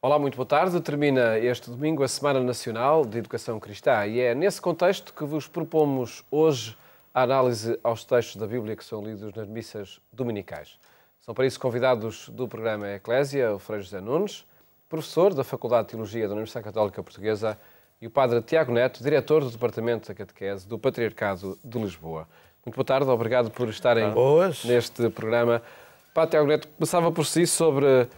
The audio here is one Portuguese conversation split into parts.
Olá, muito boa tarde. Termina este domingo a Semana Nacional de Educação Cristã e é nesse contexto que vos propomos hoje a análise aos textos da Bíblia que são lidos nas missas dominicais. São para isso convidados do programa Eclésia o Frei José Nunes, professor da Faculdade de Teologia da Universidade Católica Portuguesa, e o Padre Tiago Neto, diretor do Departamento da Catequese do Patriarcado de Lisboa. Muito boa tarde, obrigado por estarem neste programa. Padre Tiago Neto, começava por si sobre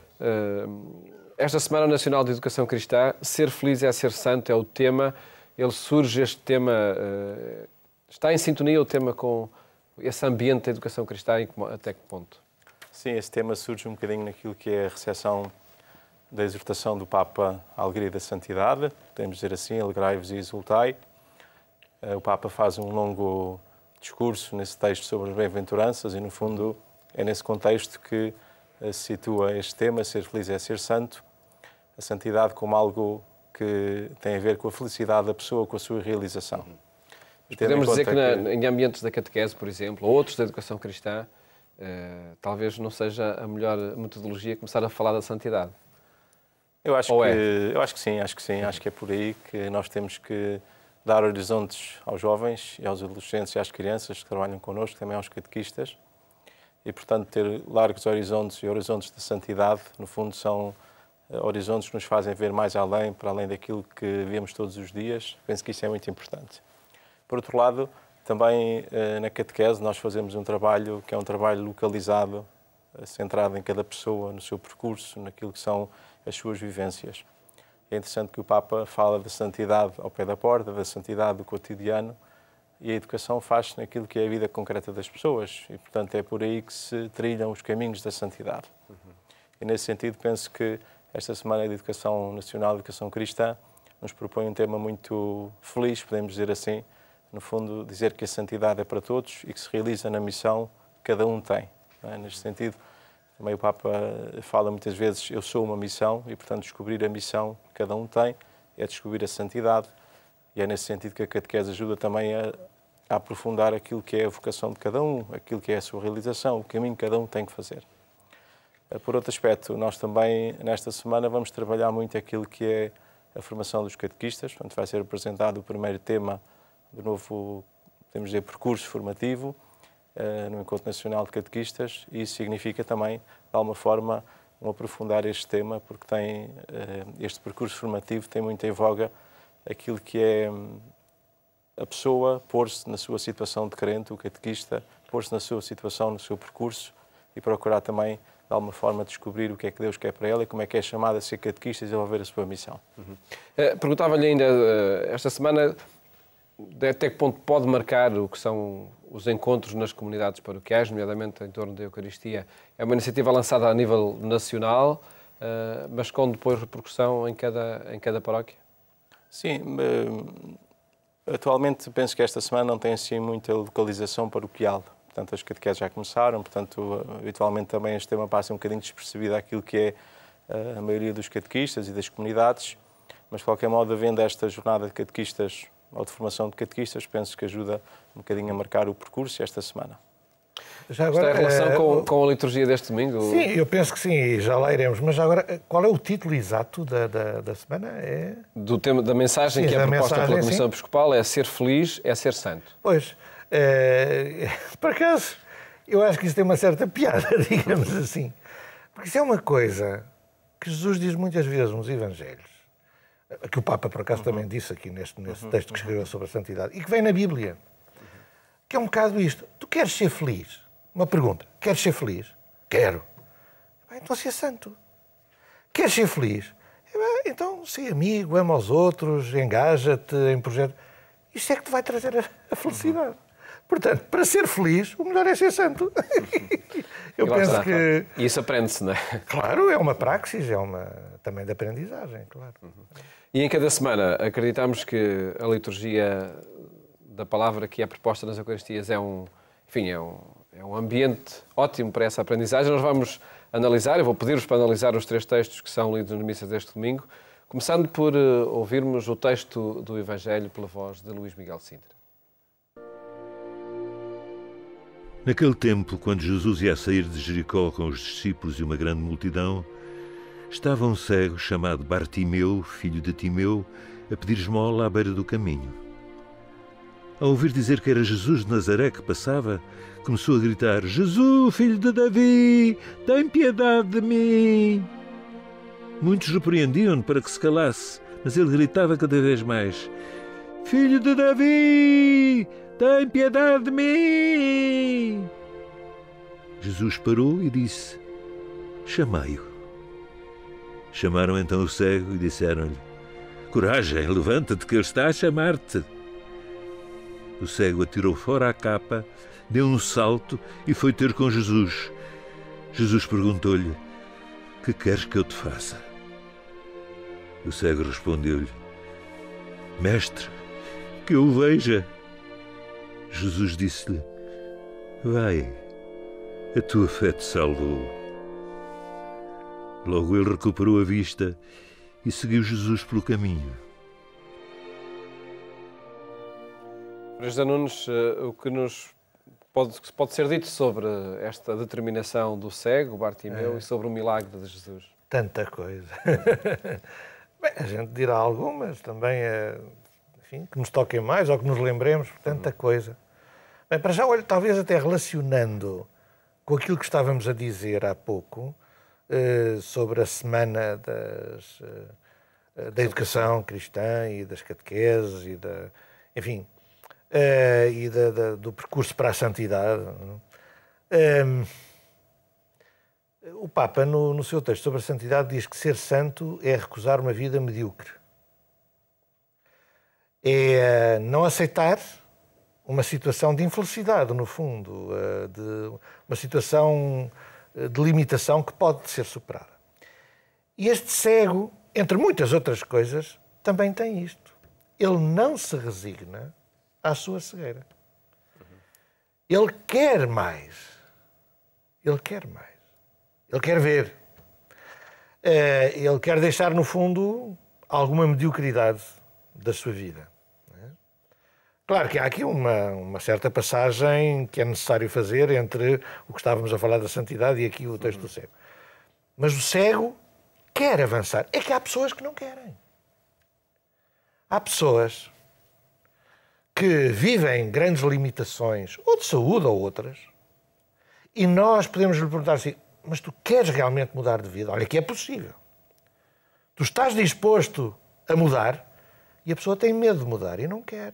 esta Semana Nacional de Educação Cristã. Ser feliz é ser santo é o tema. Este tema, está em sintonia o tema com esse ambiente da educação cristã e até que ponto? Sim, esse tema surge um bocadinho naquilo que é a recepção da exortação do Papa à alegria da santidade, podemos dizer assim, alegrai-vos e exultai. O Papa faz um longo discurso nesse texto sobre as bem-aventuranças e, no fundo, é nesse contexto que se situa este tema, ser feliz é ser santo, a santidade como algo que tem a ver com a felicidade da pessoa, com a sua realização. Podemos dizer que em ambientes da catequese, por exemplo, ou outros da educação cristã, talvez não seja a melhor metodologia começar a falar da santidade. Eu acho que sim. Acho que é por aí que nós temos que dar horizontes aos jovens e aos adolescentes e às crianças que trabalham connosco, também aos catequistas, e, portanto, ter largos horizontes e horizontes de santidade, no fundo, são horizontes que nos fazem ver mais além, para além daquilo que vemos todos os dias. Penso que isso é muito importante. Por outro lado, também na catequese nós fazemos um trabalho que é um trabalho localizado, centrado em cada pessoa, no seu percurso, naquilo que são as suas vivências. É interessante que o Papa fala da santidade ao pé da porta, da santidade do cotidiano, e a educação faz-se naquilo que é a vida concreta das pessoas e, portanto, é por aí que se trilham os caminhos da santidade. E, nesse sentido, penso que esta Semana de Educação Nacional de Educação Cristã nos propõe um tema muito feliz, podemos dizer assim, no fundo, dizer que a santidade é para todos e que se realiza na missão que cada um tem. Não é? Neste sentido, também o Papa fala muitas vezes, eu sou uma missão, e, portanto, descobrir a missão que cada um tem é descobrir a santidade, e é nesse sentido que a catequese ajuda também a aprofundar aquilo que é a vocação de cada um, aquilo que é a sua realização, o caminho que cada um tem que fazer. Por outro aspecto, nós também, nesta semana, vamos trabalhar muito aquilo que é a formação dos catequistas, portanto, vai ser apresentado o primeiro tema do novo, podemos dizer, percurso formativo, no Encontro Nacional de Catequistas, e isso significa também, de alguma forma, um aprofundar este tema, porque tem, este percurso formativo tem muito em voga aquilo que é a pessoa pôr-se na sua situação de crente, o catequista, pôr-se na sua situação, no seu percurso, e procurar também, de alguma forma, descobrir o que é que Deus quer para ela e como é que é chamada a ser catequista e desenvolver a sua missão. Perguntava-lhe ainda, esta semana, até que ponto pode marcar o que são os encontros nas comunidades paroquiais, nomeadamente em torno da Eucaristia? É uma iniciativa lançada a nível nacional, mas com depois repercussão em cada paróquia? Sim, atualmente penso que esta semana não tem assim muita localização paroquial. Portanto, as catequeses já começaram, portanto, habitualmente também este tema passa um bocadinho despercebido àquilo que é a maioria dos catequistas e das comunidades, mas de qualquer modo, havendo esta jornada de catequistas ou de formação de catequistas, penso que ajuda um bocadinho a marcar o percurso esta semana. Já agora, está em relação com a liturgia deste domingo? Sim, eu penso que sim, já lá iremos. Mas agora, qual é o título exato da semana? Do tema, da mensagem que é proposta pela Comissão Episcopal é ser feliz, é ser santo. Pois, por acaso, eu acho que isso tem uma certa piada, digamos assim. Porque isso é uma coisa que Jesus diz muitas vezes nos Evangelhos, que o Papa, por acaso, também disse aqui nesse texto que escreveu sobre a santidade, e que vem na Bíblia, que é um bocado isto. Tu queres ser feliz? Uma pergunta. Queres ser feliz? Quero. Então ser santo. Queres ser feliz? Então ser amigo, ama aos outros, engaja-te em projetos. Isto é que te vai trazer a felicidade. Portanto, para ser feliz, o melhor é ser santo. Eu penso que... E isso aprende-se, não é? Claro, é uma praxis, é uma também de aprendizagem, claro. E em cada semana acreditamos que a liturgia da palavra que é proposta nas Eucaristias é um ambiente ótimo para essa aprendizagem. Nós vamos analisar, eu vou pedir-vos para analisar os 3 textos que são lidos na missa deste domingo, começando por ouvirmos o texto do Evangelho pela voz de Luís Miguel Sintra. Naquele tempo, quando Jesus ia sair de Jericó com os discípulos e uma grande multidão, estava um cego chamado Bartimeu, filho de Timeu, a pedir esmola à beira do caminho. Ao ouvir dizer que era Jesus de Nazaré que passava, começou a gritar: Jesus, filho de Davi, tem piedade de mim! Muitos repreendiam-no para que se calasse, mas ele gritava cada vez mais: Filho de Davi, tem piedade de mim! Jesus parou e disse: Chamai-o. Chamaram então o cego e disseram-lhe: Coragem, levanta-te que ele está a chamar-te. O cego atirou fora a capa, deu um salto e foi ter com Jesus. Jesus perguntou-lhe: Que queres que eu te faça? O cego respondeu-lhe: Mestre, que eu o veja. Jesus disse-lhe: Vai, a tua fé te salvou. Logo ele recuperou a vista e seguiu Jesus pelo caminho. José Nunes, o que nos pode ser dito sobre esta determinação do cego, Bartimeu, e sobre o milagre de Jesus? Tanta coisa. Bem, a gente dirá algumas também, enfim, que nos toquem mais ou que nos lembremos, tanta coisa. Bem, para já, olha, talvez até relacionando com aquilo que estávamos a dizer há pouco, sobre a semana da educação cristã e das catequeses e enfim, e do percurso para a santidade. O Papa, no seu texto sobre a santidade, diz que ser santo é recusar uma vida medíocre. É não aceitar uma situação de infelicidade, no fundo, de uma situação de limitação que pode ser superada. E este cego, entre muitas outras coisas, também tem isto. Ele não se resigna à sua cegueira. Ele quer mais. Ele quer mais. Ele quer ver. Ele quer deixar, no fundo, alguma mediocridade da sua vida. Claro que há aqui uma certa passagem que é necessário fazer entre o que estávamos a falar da santidade e aqui o texto do cego. Mas o cego quer avançar. É que há pessoas que não querem. Há pessoas que vivem grandes limitações, ou de saúde ou outras, e nós podemos lhe perguntar assim: mas tu queres realmente mudar de vida? Olha que é possível. Tu estás disposto a mudar? E a pessoa tem medo de mudar e não quer.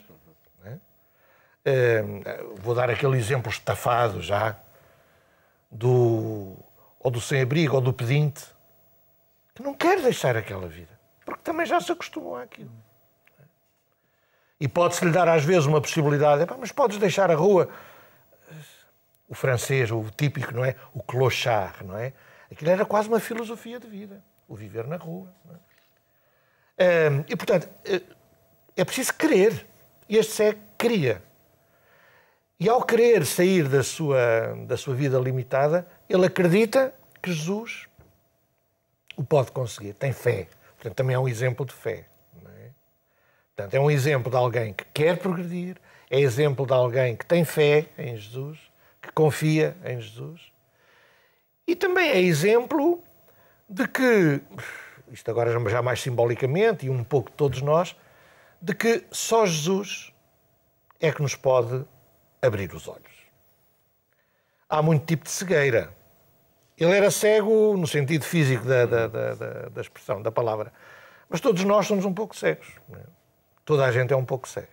Vou dar aquele exemplo estafado já, ou do sem-abrigo ou do pedinte, que não quer deixar aquela vida, porque também já se acostumou àquilo. E pode-se lhe dar às vezes uma possibilidade: mas podes deixar a rua. O francês, o típico, não é? O clochard, não é? Aquilo era quase uma filosofia de vida, o viver na rua. Não é? E, portanto, é preciso querer. E este cego queria. E ao querer sair da sua vida limitada, ele acredita que Jesus o pode conseguir. Tem fé. Portanto, também é um exemplo de fé. Não é? Portanto, é um exemplo de alguém que quer progredir, é exemplo de alguém que tem fé em Jesus, que confia em Jesus. E também é exemplo de que, isto agora já mais simbolicamente, e um pouco todos nós, de que só Jesus é que nos pode abrir os olhos. Há muito tipo de cegueira. Ele era cego no sentido físico da expressão, da palavra. Mas todos nós somos um pouco cegos. Não é? Toda a gente é um pouco cega.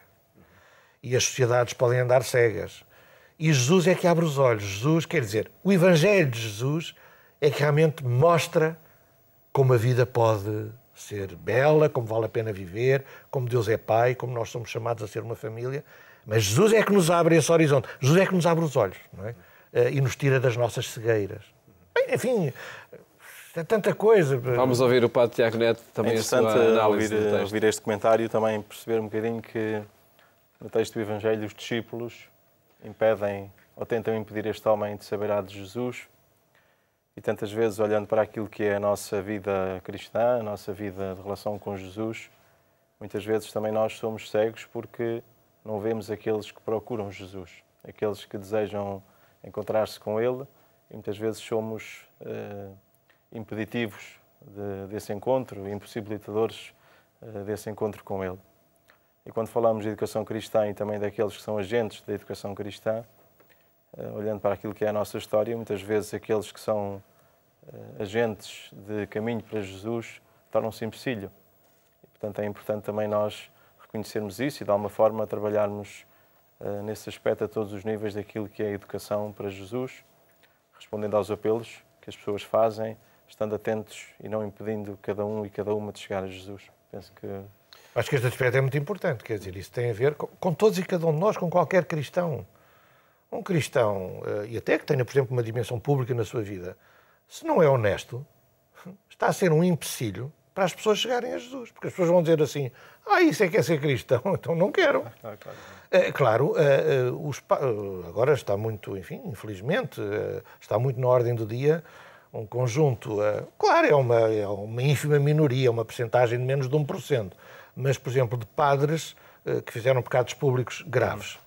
E as sociedades podem andar cegas. E Jesus é que abre os olhos. Jesus, quer dizer, o Evangelho de Jesus é que realmente mostra como a vida pode ser bela, como vale a pena viver, como Deus é Pai, como nós somos chamados a ser uma família. Mas Jesus é que nos abre esse horizonte. Jesus é que nos abre os olhos, não é? E nos tira das nossas cegueiras. Bem, enfim, é tanta coisa. Vamos ouvir o Padre Tiago Neto também. É interessante ouvir este comentário, também perceber um bocadinho que no texto do Evangelho os discípulos impedem ou tentam impedir este homem de saber de Jesus. E tantas vezes, olhando para aquilo que é a nossa vida cristã, a nossa vida de relação com Jesus, muitas vezes também nós somos cegos porque não vemos aqueles que procuram Jesus, aqueles que desejam encontrar-se com Ele, e muitas vezes somos impeditivos desse encontro, impossibilitadores desse encontro com Ele. E quando falamos de educação cristã e também daqueles que são agentes da educação cristã, olhando para aquilo que é a nossa história, muitas vezes aqueles que são agentes de caminho para Jesus tornam-se empecilho. E, portanto, é importante também nós reconhecermos isso e, de alguma forma, trabalharmos nesse aspecto a todos os níveis daquilo que é a educação para Jesus, respondendo aos apelos que as pessoas fazem, estando atentos e não impedindo cada um e cada uma de chegar a Jesus. Penso que... Acho que este aspecto é muito importante, quer dizer, isso tem a ver com todos e cada um de nós, com qualquer cristão. Um cristão, e até que tenha, por exemplo, uma dimensão pública na sua vida, se não é honesto, está a ser um empecilho para as pessoas chegarem a Jesus. Porque as pessoas vão dizer assim, isso é que é ser cristão, então não quero. Claro, agora está muito, enfim, infelizmente, está muito na ordem do dia um conjunto, claro, é uma ínfima minoria, uma percentagem de menos de 1%, mas, por exemplo, de padres que fizeram pecados públicos graves.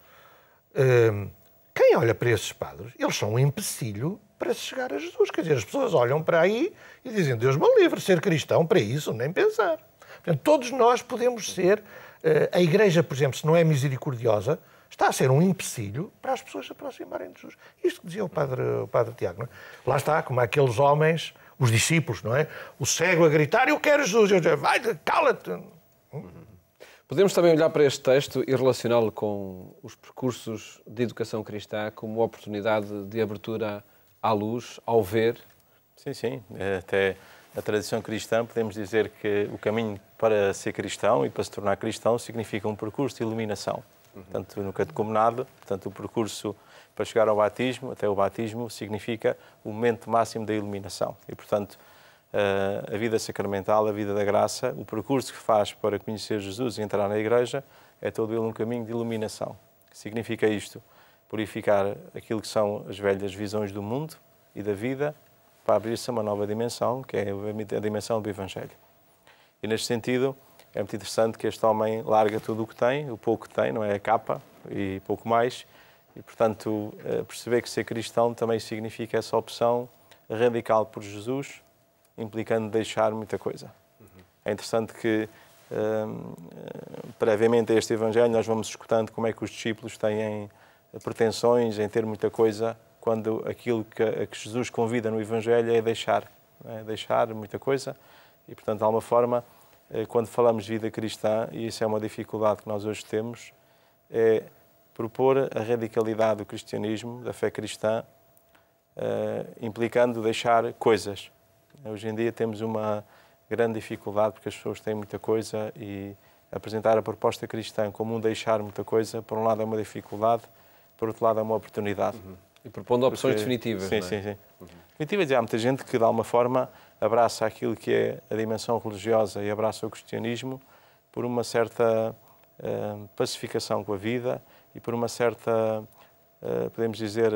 Quem olha para esses padres, eles são um empecilho para se chegar a Jesus. Quer dizer, as pessoas olham para aí e dizem, Deus me livre, ser cristão, para isso, nem pensar. Portanto, todos nós podemos ser, a Igreja, por exemplo, se não é misericordiosa, está a ser um empecilho para as pessoas se aproximarem de Jesus. Isto que dizia o padre Tiago, não é? Lá está, como aqueles homens, os discípulos, não é? O cego a gritar, eu quero Jesus. Eu digo, vai, cala-te. Podemos também olhar para este texto e relacioná-lo com os percursos de educação cristã como oportunidade de abertura à luz, ao ver? Sim, sim. Até a tradição cristã, podemos dizer que o caminho para ser cristão e para se tornar cristão significa um percurso de iluminação. Portanto, no catecumenado, o percurso para chegar ao batismo, até o batismo, significa o momento máximo da iluminação. E, portanto, a vida sacramental, a vida da graça, o percurso que faz para conhecer Jesus e entrar na Igreja, é todo ele um caminho de iluminação. O que significa isto? Purificar aquilo que são as velhas visões do mundo e da vida para abrir-se a uma nova dimensão, que é a dimensão do Evangelho. E, neste sentido, é muito interessante que este homem larga tudo o que tem, o pouco que tem, não é a capa, e pouco mais, e, portanto, perceber que ser cristão também significa essa opção radical por Jesus, implicando deixar muita coisa. É interessante que, previamente a este Evangelho, nós vamos escutando como é que os discípulos têm pretensões em ter muita coisa, quando aquilo a que Jesus convida no Evangelho é deixar muita coisa. E, portanto, de alguma forma, quando falamos de vida cristã, e isso é uma dificuldade que nós hoje temos, é propor a radicalidade do cristianismo, da fé cristã, implicando deixar coisas. Hoje em dia temos uma grande dificuldade porque as pessoas têm muita coisa e apresentar a proposta cristã como um deixar muita coisa, por um lado é uma dificuldade, por outro lado é uma oportunidade. E propondo opções definitivas, sim, não é? Sim. Definitivas, há muita gente que de alguma forma abraça aquilo que é a dimensão religiosa e abraça o cristianismo por uma certa pacificação com a vida e por uma certa, podemos dizer,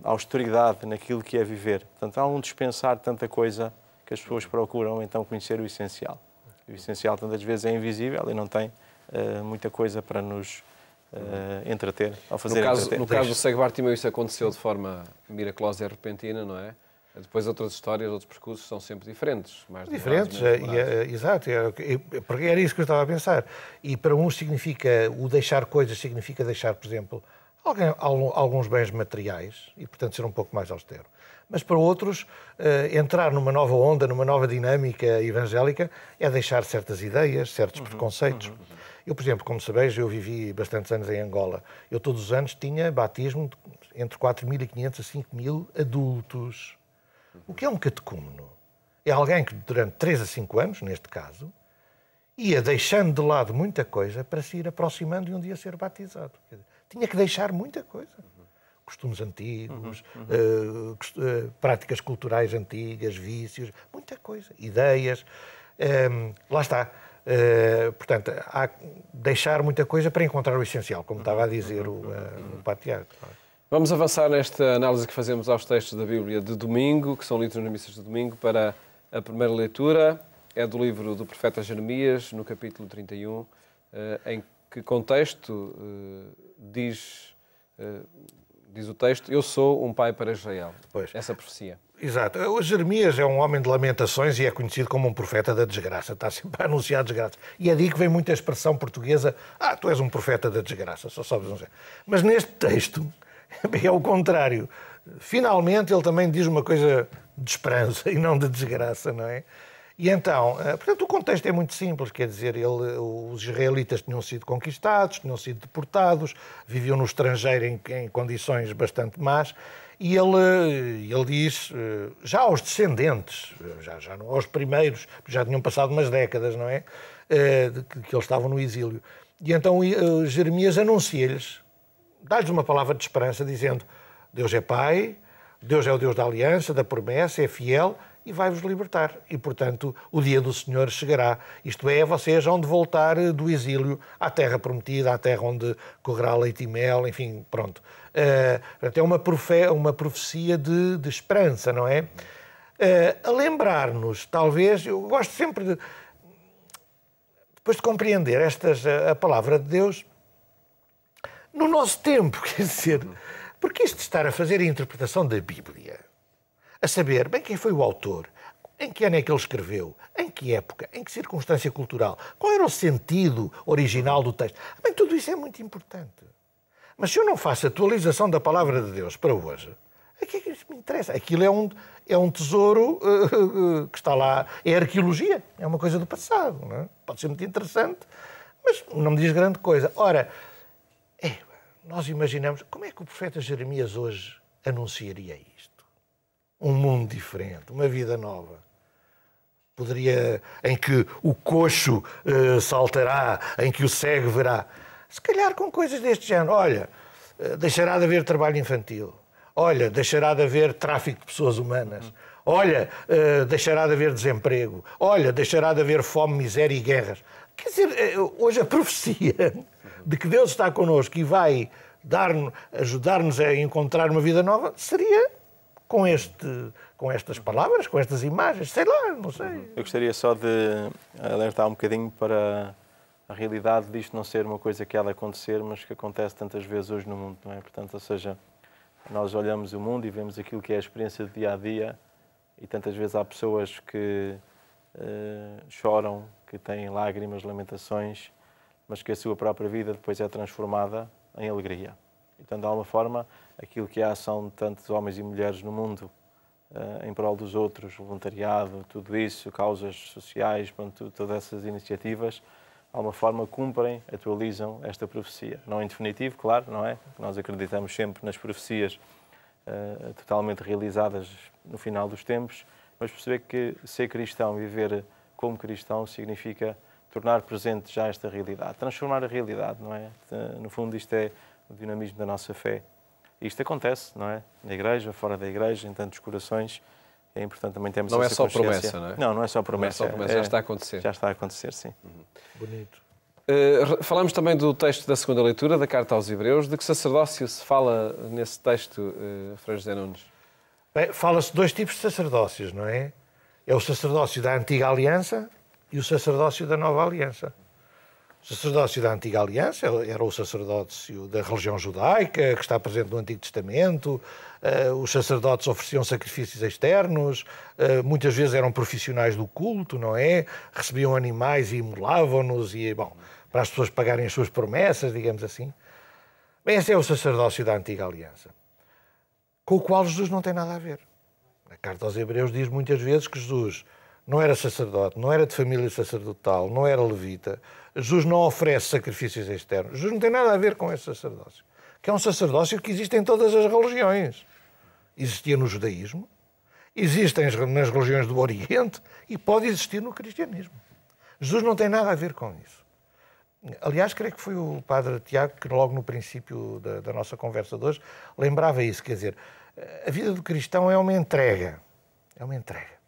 austeridade naquilo que é viver. Portanto, há um dispensar de tanta coisa que as pessoas procuram então conhecer o essencial. O essencial tantas vezes é invisível e não tem muita coisa para nos entreter, ao fazer no caso do cego Bartimeu, isso aconteceu de forma miraculosa e repentina, não é? Depois outras histórias, outros percursos são sempre diferentes. Mais diferentes, exato. Porque era isso que eu estava a pensar. E para uns significa, o deixar coisas significa deixar, por exemplo, alguns bens materiais e, portanto, ser um pouco mais austero. Mas para outros, entrar numa nova onda, numa nova dinâmica evangélica, é deixar certas ideias, certos preconceitos. Eu, por exemplo, como sabeis, eu vivi bastantes anos em Angola. Eu todos os anos tinha batismo entre 4.500 a 5.000 adultos. O que é um catecúmeno? É alguém que durante 3 a 5 anos, neste caso, ia deixando de lado muita coisa para se ir aproximando e um dia ser batizado. Tinha que deixar muita coisa. Costumes antigos, práticas culturais antigas, vícios, muita coisa. Ideias. Lá está. Portanto, há que deixar muita coisa para encontrar o essencial, como estava a dizer o Padre Tiago. Vamos avançar nesta análise que fazemos aos textos da Bíblia de domingo, que são lidos nas missas de domingo, para a primeira leitura. É do livro do profeta Jeremias, no capítulo 31, em que contexto diz o texto, eu sou um pai para Israel. Pois. Essa profecia. Exato. O Jeremias é um homem de lamentações e é conhecido como um profeta da desgraça. Está sempre a anunciar desgraça. E é daí que vem muita expressão portuguesa: tu és um profeta da desgraça, só sabes anunciar. Mas neste texto é o contrário. Finalmente ele também diz uma coisa de esperança e não de desgraça, não é? E então, portanto, o contexto é muito simples, quer dizer, os israelitas tinham sido conquistados, tinham sido deportados, viviam no estrangeiro em condições bastante más, e ele diz, já aos descendentes, já não aos primeiros, já tinham passado umas décadas, não é? Que eles estavam no exílio. E então Jeremias anuncia-lhes, dá-lhes uma palavra de esperança, dizendo: Deus é Pai, Deus é o Deus da aliança, da promessa, é fiel e vai-vos libertar. E, portanto, o dia do Senhor chegará. Isto é, vocês hão de voltar do exílio à terra prometida, à terra onde correrá leite e mel, enfim, pronto. É uma profecia de esperança, não é? A lembrar-nos, talvez, eu gosto sempre de, depois de compreender a palavra de Deus, no nosso tempo, quer dizer, porque isto de estar a fazer a interpretação da Bíblia, a saber bem quem foi o autor, em que ano é que ele escreveu, em que época, em que circunstância cultural, qual era o sentido original do texto. Bem, tudo isso é muito importante. Mas se eu não faço atualização da palavra de Deus para hoje, a que é que isso me interessa? Aquilo é um tesouro que está lá, é arqueologia, é uma coisa do passado, não é? Pode ser muito interessante, mas não me diz grande coisa. Ora, nós imaginamos, como é que o profeta Jeremias hoje anunciaria isto? Um mundo diferente, uma vida nova. Em que o coxo saltará, em que o cego verá. Se calhar com coisas deste género. Olha, deixará de haver trabalho infantil. Olha, deixará de haver tráfico de pessoas humanas. Olha, deixará de haver desemprego. Olha, deixará de haver fome, miséria e guerras. Quer dizer, hoje a profecia de que Deus está connosco e vai ajudar-nos a encontrar uma vida nova seria com estas palavras, com estas imagens, sei lá, não sei. Eu gostaria só de alertar um bocadinho para a realidade disto não ser uma coisa que há de acontecer, mas que acontece tantas vezes hoje no mundo, não é? Portanto, ou seja, nós olhamos o mundo e vemos aquilo que é a experiência do dia a dia e tantas vezes há pessoas que choram, que têm lágrimas, lamentações, mas que a sua própria vida depois é transformada em alegria. Então, de alguma forma, aquilo que é a ação de tantos homens e mulheres no mundo em prol dos outros, voluntariado, tudo isso, causas sociais, pronto, todas essas iniciativas, de alguma forma cumprem, atualizam esta profecia. Não em definitivo, claro, não é? Nós acreditamos sempre nas profecias totalmente realizadas no final dos tempos, mas perceber que ser cristão, viver como cristão, significa tornar presente já esta realidade, transformar a realidade, não é? No fundo, isto é o dinamismo da nossa fé. E isto acontece, não é? Na igreja, fora da igreja, em tantos corações. É importante também termos essa consciência. Não é só promessa, não é? Não, não é só promessa. Não é só promessa, já está a acontecer. Já está a acontecer, sim. Bonito. Falámos também do texto da segunda leitura, da Carta aos Hebreus. De que sacerdócio se fala nesse texto, Frei José Nunes? Bem, fala-se de dois tipos de sacerdócios, não é? É o sacerdócio da Antiga Aliança e o sacerdócio da Nova Aliança. O sacerdócio da Antiga Aliança era o sacerdócio da religião judaica, que está presente no Antigo Testamento. Os sacerdotes ofereciam sacrifícios externos, muitas vezes eram profissionais do culto, não é? Recebiam animais e imolavam-nos, para as pessoas pagarem as suas promessas, digamos assim. Bem, esse é o sacerdócio da Antiga Aliança, com o qual Jesus não tem nada a ver. A Carta aos Hebreus diz muitas vezes que Jesus não era sacerdote, não era de família sacerdotal, não era levita. Jesus não oferece sacrifícios externos. Jesus não tem nada a ver com esse sacerdócio, que é um sacerdócio que existe em todas as religiões. Existia no judaísmo, existe nas religiões do Oriente e pode existir no cristianismo. Jesus não tem nada a ver com isso. Aliás, creio que foi o padre Tiago que logo no princípio da nossa conversa de hoje lembrava isso, quer dizer, a vida do cristão é uma entrega. É uma entrega.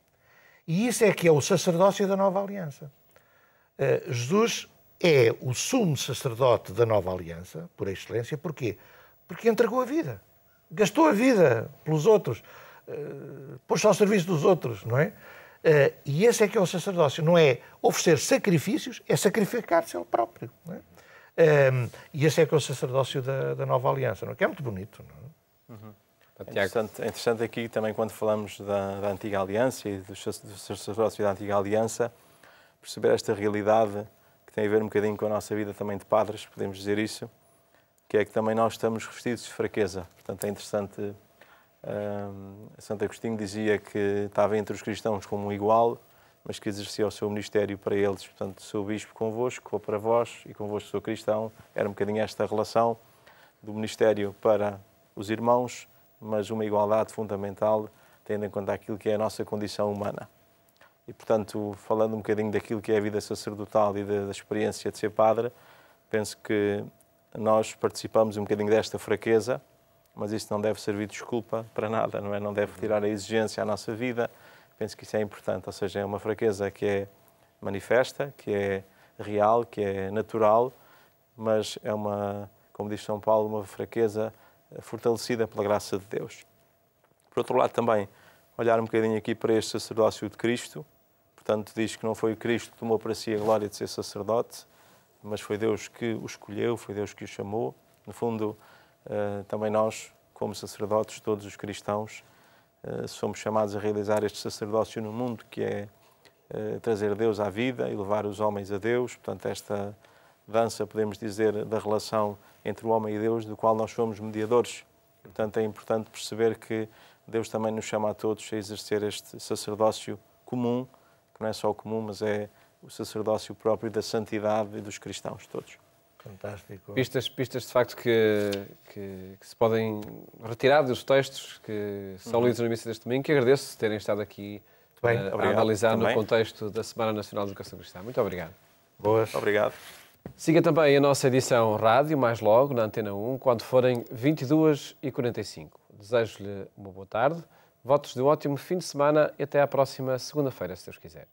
E isso é que é o sacerdócio da Nova Aliança. Jesus é o sumo sacerdote da Nova Aliança, por excelência. Porquê? Porque entregou a vida. Gastou a vida pelos outros. Pôs-se ao serviço dos outros, não é? E esse é que é o sacerdócio. Não é oferecer sacrifícios, é sacrificar-se ele próprio. Não é? E esse é que é o sacerdócio da Nova Aliança, não é? Que é muito bonito. Não é? É interessante aqui também quando falamos da Antiga Aliança e do sacerdócio da Antiga Aliança, perceber esta realidade que tem a ver um bocadinho com a nossa vida também de padres, podemos dizer isso, que é que também nós estamos revestidos de fraqueza. Portanto, é interessante, Santo Agostinho dizia que estava entre os cristãos como um igual, mas que exercia o seu ministério para eles. Portanto, sou bispo convosco, vou para vós, e convosco sou cristão. Era um bocadinho esta relação do ministério para os irmãos, mas uma igualdade fundamental, tendo em conta aquilo que é a nossa condição humana. E, portanto, falando um bocadinho daquilo que é a vida sacerdotal e da experiência de ser padre, penso que nós participamos um bocadinho desta fraqueza, mas isso não deve servir de desculpa para nada, não é? Não deve tirar a exigência à nossa vida. Penso que isso é importante, ou seja, é uma fraqueza que é manifesta, que é real, que é natural, mas é uma, como diz São Paulo, uma fraqueza fortalecida pela graça de Deus. Por outro lado, também, olhar um bocadinho aqui para este sacerdócio de Cristo. Portanto, diz que não foi Cristo que tomou para si a glória de ser sacerdote, mas foi Deus que o escolheu, foi Deus que o chamou. No fundo, também nós, como sacerdotes, todos os cristãos, somos chamados a realizar este sacerdócio no mundo, que é trazer Deus à vida e levar os homens a Deus. Portanto, esta dança, podemos dizer, da relação entre o homem e Deus, do qual nós somos mediadores. Portanto, é importante perceber que Deus também nos chama a todos a exercer este sacerdócio comum, que não é só o comum, mas é o sacerdócio próprio da santidade e dos cristãos todos. Fantástico. Pistas de facto que se podem retirar dos textos que são lidos na missa deste domingo, que agradeço terem estado aqui a analisar também no contexto da Semana Nacional de Educação Cristã. Muito obrigado. Boas. Obrigado. Siga também a nossa edição rádio, mais logo, na Antena 1, quando forem 22h45. Desejo-lhe uma boa tarde, votos de um ótimo fim de semana e até à próxima segunda-feira, se Deus quiser.